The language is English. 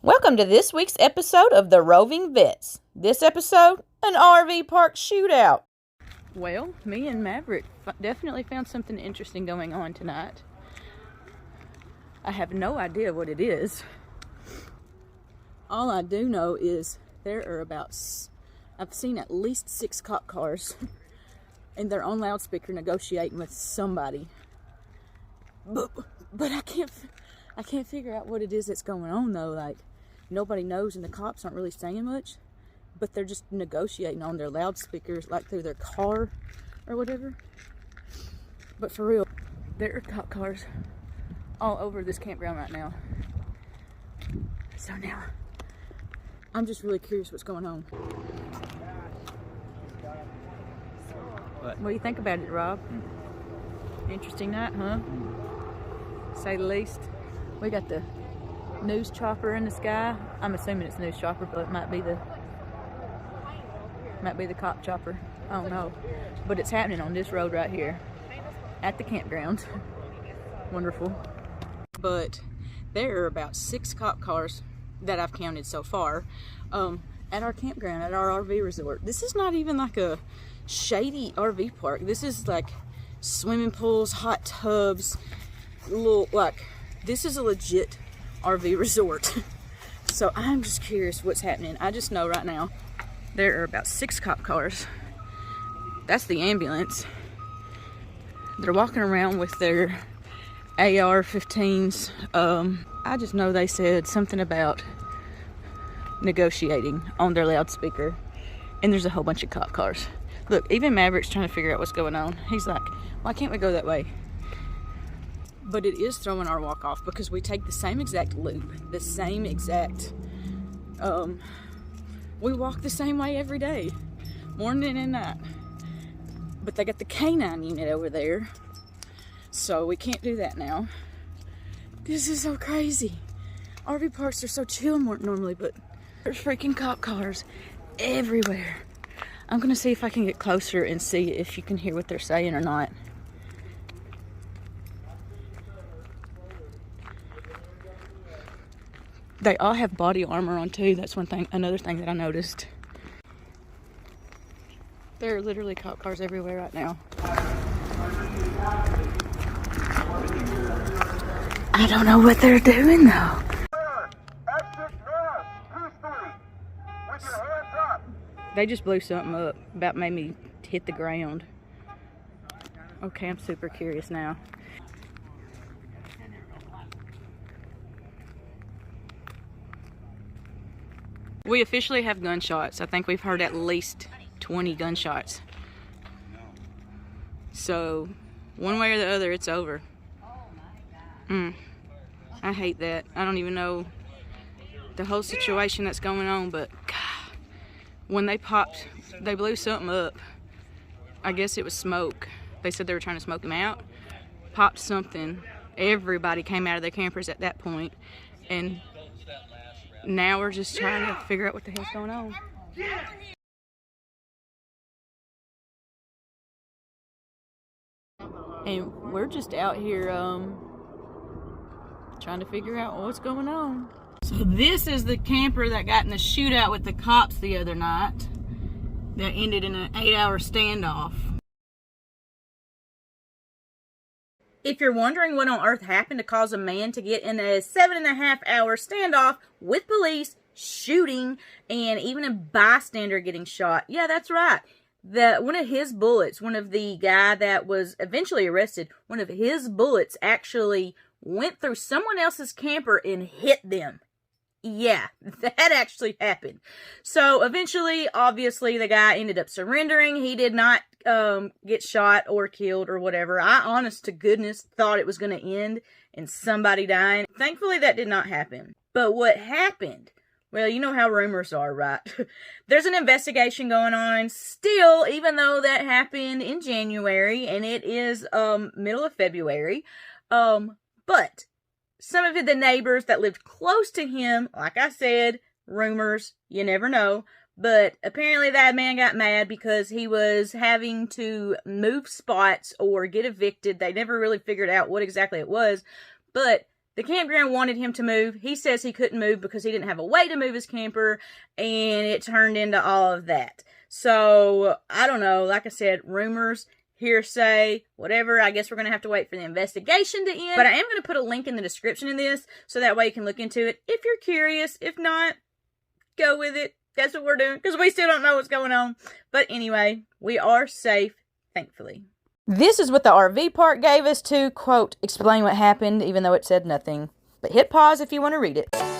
Welcome to this week's episode of The Roving Vets. This episode, an RV park shootout. Well, me and Maverick definitely found something interesting going on tonight. I have no idea what it is. All I do know is there are I've seen at least 6 cop cars and they're on loudspeaker negotiating with somebody. But I can't figure out what it is that's going on though. Like, nobody knows and the cops aren't really saying much, but they're just negotiating on their loudspeakers, like through their car or whatever. But for real, there are cop cars all over this campground right now. So now, I'm just really curious what's going on. What do you think about it, Rob? Interesting night, huh? Say the least. We got the news chopper in the sky. I'm assuming it's a news chopper, but it might be the cop chopper. I don't know. But it's happening on this road right here at the campground. Wonderful. But there are about 6 cop cars that I've counted so far at our campground, at our RV resort. This is not even like a shady RV park. This is like swimming pools, hot tubs, this is a legit RV resort. So I'm just curious what's happening. I just know right now there are about 6 cop cars. That's the ambulance. They're walking around with their AR-15s. I just know they said something about negotiating on their loudspeaker, and there's a whole bunch of cop cars. Look, even Maverick's trying to figure out what's going on. He's like, why can't we go that way? But it is throwing our walk off because we take the same exact loop, the same exact, we walk the same way every day, morning and night. But they got the canine unit over there, so we can't do that now. This is so crazy. RV parks are so chill normally, but there's freaking cop cars everywhere. I'm gonna see if I can get closer and see if you can hear what they're saying or not. They all have body armor on too. That's another thing that I noticed. There are literally cop cars everywhere right now. I don't know what they're doing though. They just blew something up. About made me hit the ground. Okay, I'm super curious now. We officially have gunshots. I think we've heard at least 20 gunshots. So, one way or the other, it's over. I hate that. I don't even know the whole situation that's going on, but God, when they blew something up. I guess it was smoke. They said they were trying to smoke him out. Popped something. Everybody came out of their campers at that point, and now we're just trying to figure out what the hell's going on. And we're just out here trying to figure out what's going on. So this is the camper that got in the shootout with the cops the other night that ended in an 8-hour standoff. If you're wondering what on earth happened to cause a man to get in a 7.5-hour standoff with police, shooting, and even a bystander getting shot, yeah, that's right. One of his bullets, one of the guy that was eventually arrested, one of his bullets actually went through someone else's camper and hit them. Yeah, that actually happened. So eventually, obviously, the guy ended up surrendering. He did not get shot or killed or whatever. I, honest to goodness, thought it was going to end in somebody dying. Thankfully, that did not happen. But what happened? Well, you know how rumors are, right? There's an investigation going on still, even though that happened in January, and it is middle of February. But some of the neighbors that lived close to him, like I said, rumors, you never know. But apparently that man got mad because he was having to move spots or get evicted. They never really figured out what exactly it was. But The campground wanted him to move. He says he couldn't move because he didn't have a way to move his camper, and it turned into all of that. So, I don't know. Like I said, rumors, hearsay, whatever. I guess we're going to have to wait for the investigation to end. But I am going to put a link in the description in this, so that way you can look into it if you're curious. If not, go with it. That's what we're doing, because we still don't know what's going on. But anyway, we are safe, thankfully. This is what the RV park gave us to, quote, explain what happened, even though it said nothing. But hit pause if you want to read it.